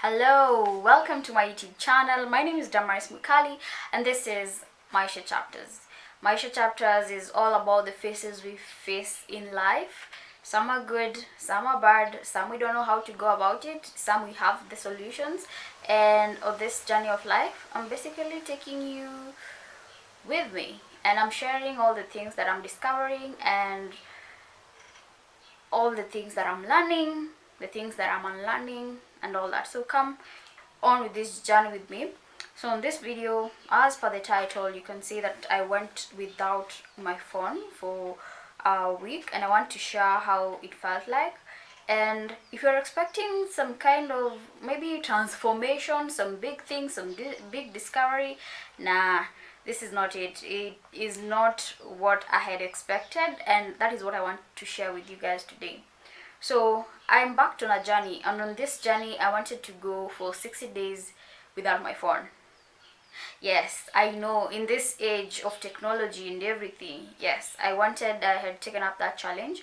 Hello, welcome to my YouTube channel. My name is Damaris Mukali and this is Maisha Chapters. Maisha Chapters is all about the phases we face in life. Some are good, some are bad, some we don't know how to go about it, some we have the solutions. And on this journey of life, I'm basically taking you with me and I'm sharing all the things that I'm discovering and all the things that I'm learning, the things that I'm unlearning, and all that. So come on with this journey with me. So in this video, as per the title, you can see that I went without my phone for a week and I want to share how it felt like. And if you're expecting some kind of maybe transformation, some big things, some big discovery, nah, this is not it. It is not what I had expected, and that is what I want to share with you guys today. So I embarked on a journey, and on this journey I wanted to go for 60 days without my phone. Yes, I know, in this age of technology and everything, yes, I had taken up that challenge.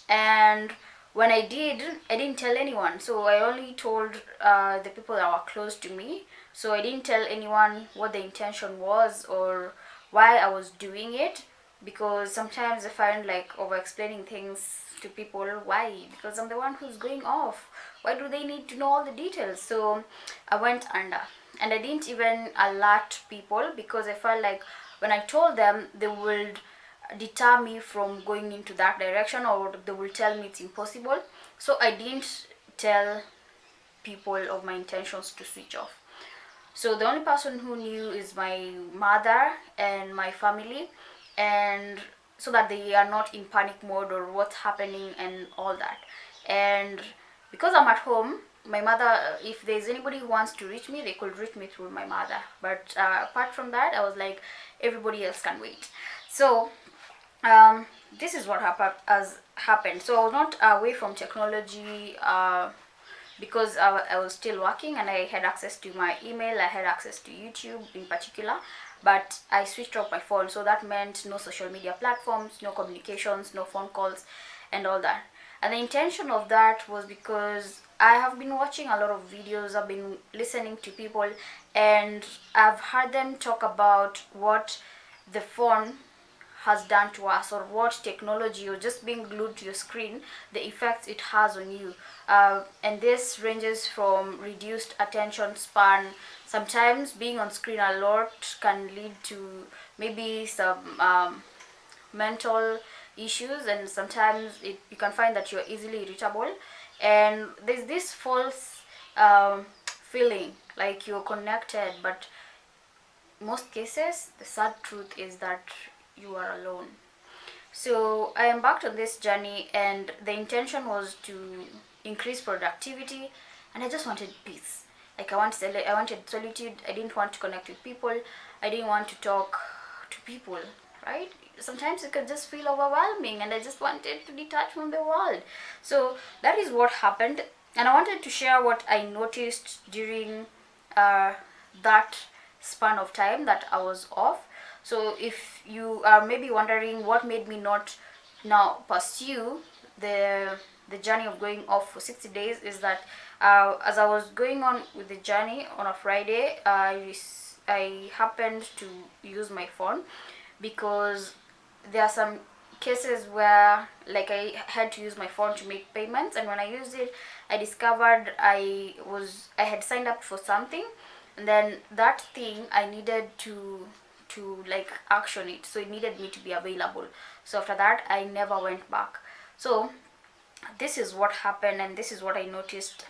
And when I did, I didn't tell anyone. So I only told the people that were close to me. So I didn't tell anyone what the intention was or why I was doing it, because sometimes I find like over explaining things to people. Why? Because I'm the one who's going off. Why do they need to know all the details? So I went under, and I didn't even alert people because I felt like when I told them, they would deter me from going into that direction, or they will tell me it's impossible. So I didn't tell people of my intentions to switch off. So the only person who knew is my mother and my family, and so that they are not in panic mode or what's happening and all that. And because I'm at home, my mother, if there's anybody who wants to reach me, they could reach me through my mother. But apart from that, I was like, everybody else can wait. So this is what has happened. So I was not away from technology because I was still working and I had access to my email, I had access to YouTube in particular, but I switched off my phone. So that meant no social media platforms, no communications, no phone calls, and all that. And the intention of that was because I have been watching a lot of videos, I've been listening to people, and I've heard them talk about what the phone has done to us, or what technology or just being glued to your screen, the effects it has on you. And this ranges from reduced attention span. Sometimes being on screen a lot can lead to maybe some mental issues, and sometimes you can find that you're easily irritable, and there's this false feeling like you're connected, but most cases the sad truth is that you are alone. So I embarked on this journey, and the intention was to increase productivity, and I just wanted peace. Like I wanted solitude. I didn't want to connect with people. I didn't want to talk to people, right? Sometimes it could just feel overwhelming, and I just wanted to detach from the world. So that is what happened, and I wanted to share what I noticed during that span of time that I was off. So if you are maybe wondering what made me not now pursue the journey of going off for 60 days, is that as I was going on with the journey on a Friday, I happened to use my phone because there are some cases where like I had to use my phone to make payments, and when I used it, I discovered I had signed up for something, and then that thing I needed to like action it, so it needed me to be available. So after that I never went back. So this is what happened, and this is what I noticed,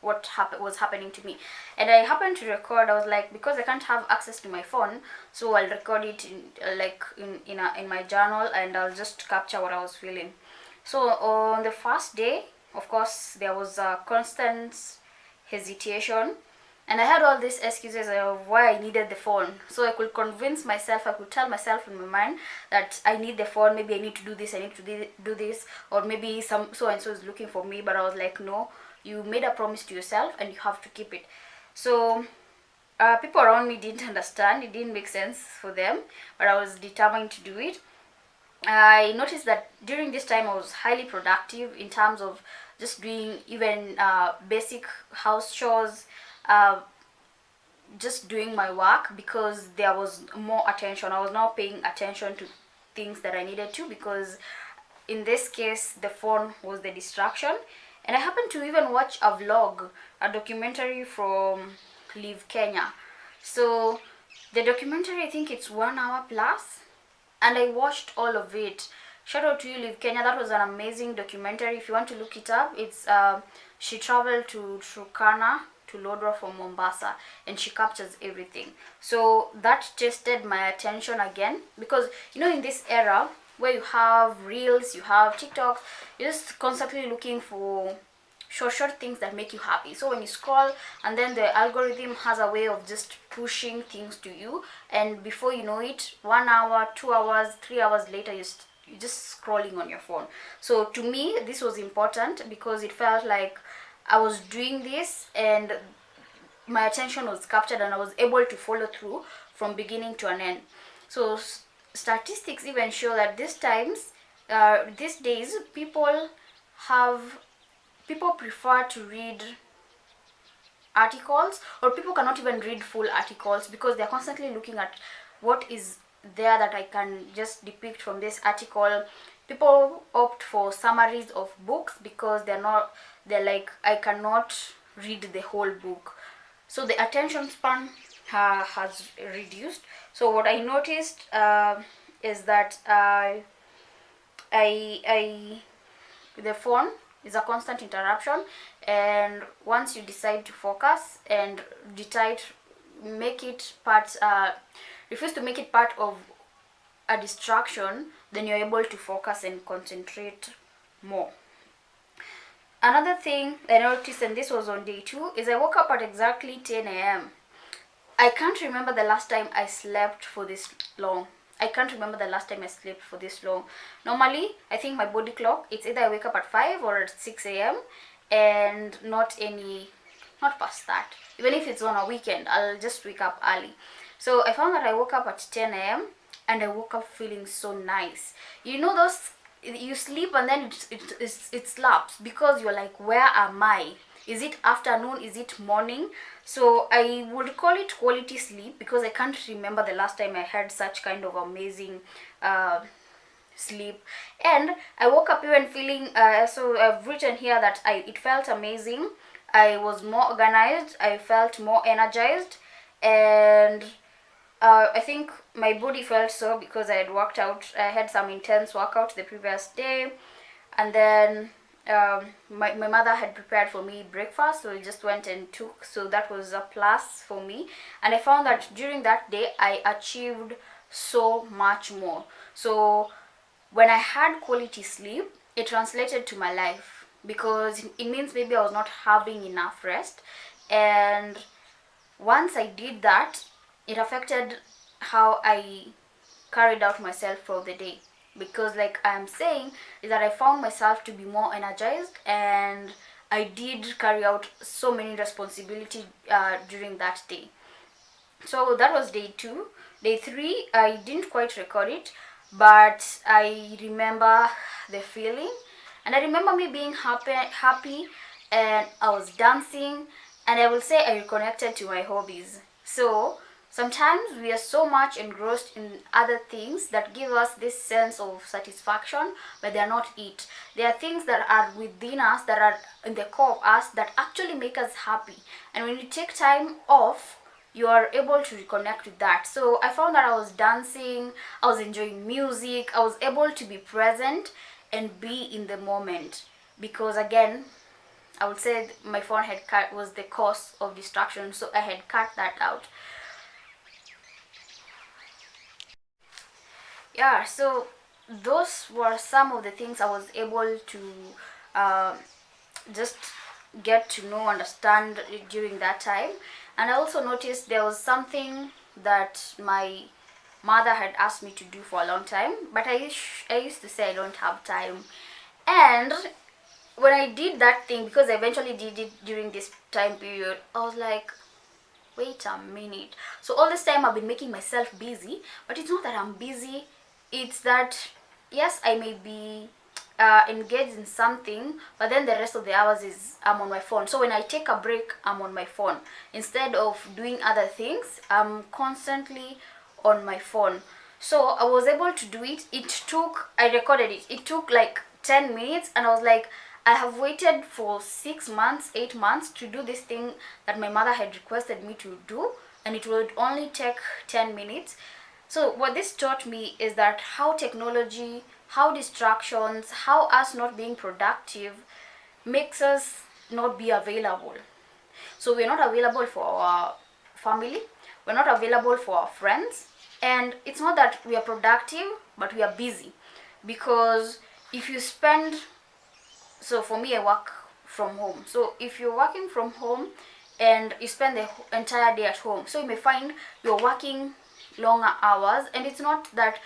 was happening to me. And I happened to record. I was like, because I can't have access to my phone, so I'll record it in my journal, and I'll just capture what I was feeling. So on the first day, of course, there was a constant hesitation, and I had all these excuses of why I needed the phone. So I could convince myself, I could tell myself in my mind that I need the phone, maybe I need to do this, I need to do this, or maybe some so and so is looking for me. But I was like, no, you made a promise to yourself and you have to keep it. So people around me didn't understand, it didn't make sense for them, but I was determined to do it. I noticed that during this time I was highly productive in terms of just doing even basic house chores, uh, just doing my work, because there was more attention. I was now paying attention to things that I needed to, because in this case the phone was the distraction. And I happened to even watch a vlog, a documentary from Live Kenya. So the documentary, I think it's 1 hour plus, and I watched all of it. Shout out to you, Live Kenya. That was an amazing documentary. If you want to look it up, it's she traveled to Turkana to Lodwar from Mombasa, and she captures everything. So that tested my attention again, because in this era where you have reels, you have TikTok, you're just constantly looking for short things that make you happy. So when you scroll, and then the algorithm has a way of just pushing things to you, and before you know it, 1 hour, 2 hours, 3 hours later, you're just scrolling on your phone. So to me, this was important, because it felt like I was doing this and my attention was captured, and I was able to follow through from beginning to an end. So statistics even show that these days, people prefer to read articles, or people cannot even read full articles, because they're constantly looking at what is there that I can just depict from this article. People opt for summaries of books, because they're like, I cannot read the whole book. So the attention span has reduced. So what I noticed is that the phone is a constant interruption, and once you decide to focus and refuse to make it part of a distraction, then you're able to focus and concentrate more. Another thing I noticed, and this was on day 2, is I woke up at exactly 10 a.m. I can't remember the last time I slept for this long. Normally, I think my body clock, it's either I wake up at 5 or at 6 a.m. and not past that. Even if it's on a weekend, I'll just wake up early. So I found that I woke up at 10 a.m. and I woke up feeling so nice. Those, you sleep and then it slaps, because you're like, where am I? Is it afternoon? Is it morning? So I would call it quality sleep, because I can't remember the last time I had such kind of amazing sleep. And I woke up even feeling, so I've written here that it felt amazing. I was more organized, I felt more energized, and I think my body felt so, because I had worked out. I had some intense workout the previous day, and then my mother had prepared for me breakfast, so I just went and took. So that was a plus for me, and I found that during that day I achieved so much more. So when I had quality sleep, it translated to my life, because it means maybe I was not having enough rest, and once I did that, it affected how I carried out myself for the day, because like I'm saying, is that I found myself to be more energized, and I did carry out so many responsibilities during that day. So that was day 2. Day 3, I didn't quite record it, but I remember the feeling, and I remember me being happy, and I was dancing, and I will say I reconnected to my hobbies. So sometimes we are so much engrossed in other things that give us this sense of satisfaction, but they are not it. There are things that are within us, that are in the core of us, that actually make us happy. And when you take time off, you are able to reconnect with that. So I found that I was dancing, I was enjoying music, I was able to be present and be in the moment, because again, I would say my phone was the cause of distraction, so I had cut that out. Yeah, so those were some of the things I was able to uh, just get to know, understand during that time. And I also noticed there was something that my mother had asked me to do for a long time, but I used to say I don't have time. And when I did that thing, because I eventually did it during this time period, I was like, wait a minute. So all this time I've been making myself busy, but it's not that I'm busy. It's that, yes, I may be engaged in something, but then the rest of the hours is I'm on my phone. So when I take a break, I'm on my phone. Instead of doing other things, I'm constantly on my phone. So I was able to do it. I recorded it. It took like 10 minutes, and I was like, I have waited for 6 months, 8 months to do this thing that my mother had requested me to do, and it would only take 10 minutes. So what this taught me is that how technology, how distractions, how us not being productive makes us not be available. So we're not available for our family, we're not available for our friends, and it's not that we are productive, but we are busy. Because if you spend, so for me, I work from home. So if you're working from home and you spend the entire day at home, so you may find you're working longer hours, and it's not that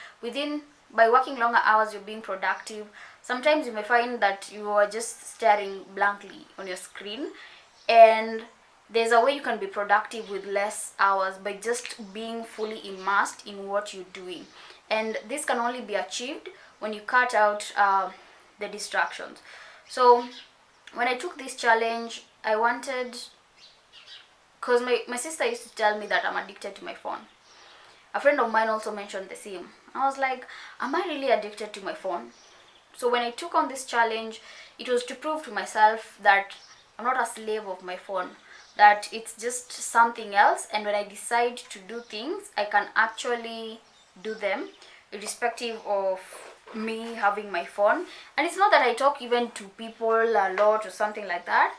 by working longer hours you're being productive. Sometimes you may find that you are just staring blankly on your screen, and there's a way you can be productive with less hours by just being fully immersed in what you're doing. And this can only be achieved when you cut out the distractions. So when I took this challenge, I wanted, because my sister used to tell me that I'm addicted to my phone. A friend of mine also mentioned the same. I was like, am I really addicted to my phone? So when I took on this challenge, it was to prove to myself that I'm not a slave of my phone, that it's just something else, and when I decide to do things, I can actually do them irrespective of me having my phone. And it's not that I talk even to people a lot or something like that.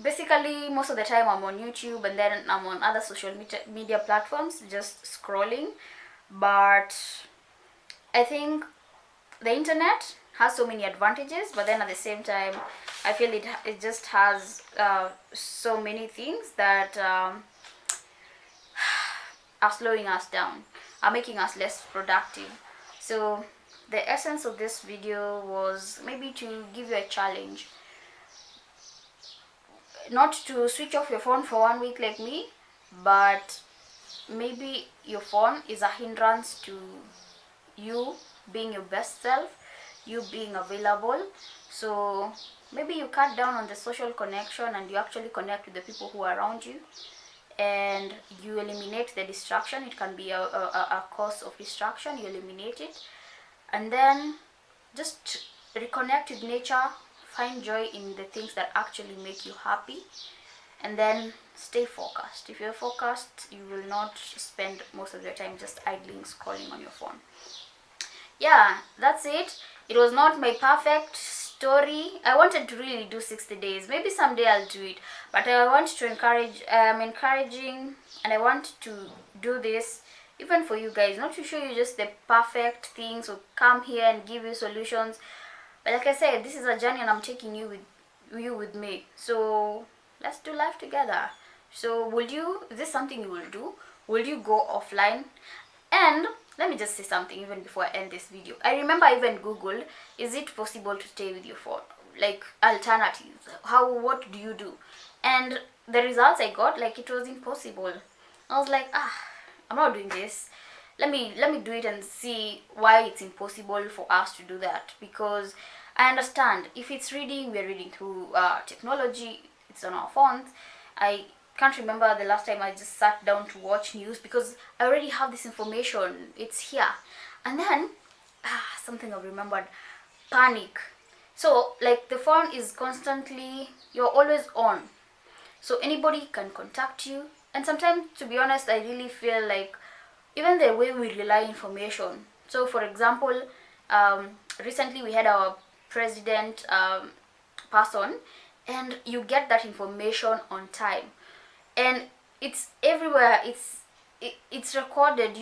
Basically most of the time I'm on YouTube, and then I'm on other social media platforms just scrolling. But I think the internet has so many advantages, but then at the same time I feel it just has so many things that are slowing us down, are making us less productive. So the essence of this video was maybe to give you a challenge, not to switch off your phone for 1 week like me, but maybe your phone is a hindrance to you being your best self, you being available. So maybe you cut down on the social connection and you actually connect with the people who are around you, and you eliminate the distraction. It can be a cause of distraction. You eliminate it, and then just reconnect with nature. Find joy in the things that actually make you happy, and then stay focused. If you're focused, you will not spend most of your time just idling scrolling on your phone. Yeah, that's it. It was not my perfect story. I wanted to really do 60 days. Maybe someday I'll do it, but I want to encouraging, and I want to do this even for you guys, not to show you just the perfect things or come here and give you solutions. But like I said, this is a journey, and I'm taking you with me. So let's do life together. So is this something you will do? Will you go offline? And let me just say something even before I end this video. I remember I even Googled, is it possible to stay with your phone? Like alternatives. What do you do? And the results I got, like, it was impossible. I was like, I'm not doing this. Let me do it and see why it's impossible for us to do that. Because I understand if it's reading, we're reading through technology, it's on our phones. I can't remember the last time I just sat down to watch news because I already have this information. It's here. And then something I've remembered, panic. So like the phone is constantly, you're always on. So anybody can contact you. And sometimes, to be honest, I really feel like even the way we rely information. So for example, recently we had our president person, and you get that information on time, and it's everywhere. It's recorded,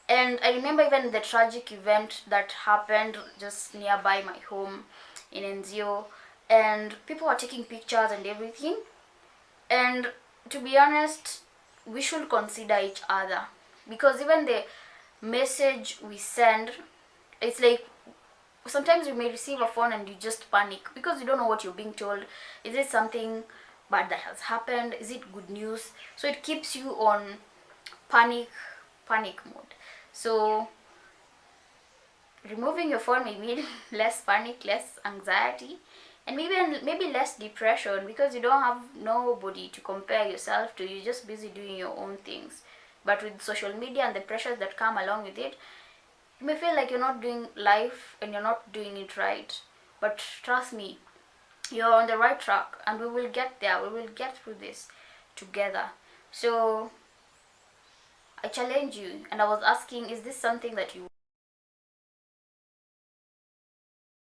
and I remember even the tragic event that happened just nearby my home in NZO, and people were taking pictures and everything. And to be honest, we should consider each other, because even the message we send, it's like sometimes you may receive a phone and you just panic because you don't know what you're being told. Is it something bad that has happened? Is it good news? So it keeps you on panic mode. So removing your phone may mean less panic, less anxiety, and maybe less depression, because you don't have nobody to compare yourself to. You're just busy doing your own things. But with social media and the pressures that come along with it, you may feel like you're not doing life and you're not doing it right. But trust me, you're on the right track, and we will get there. We will get through this together. So I challenge you, and I was asking, is this something that you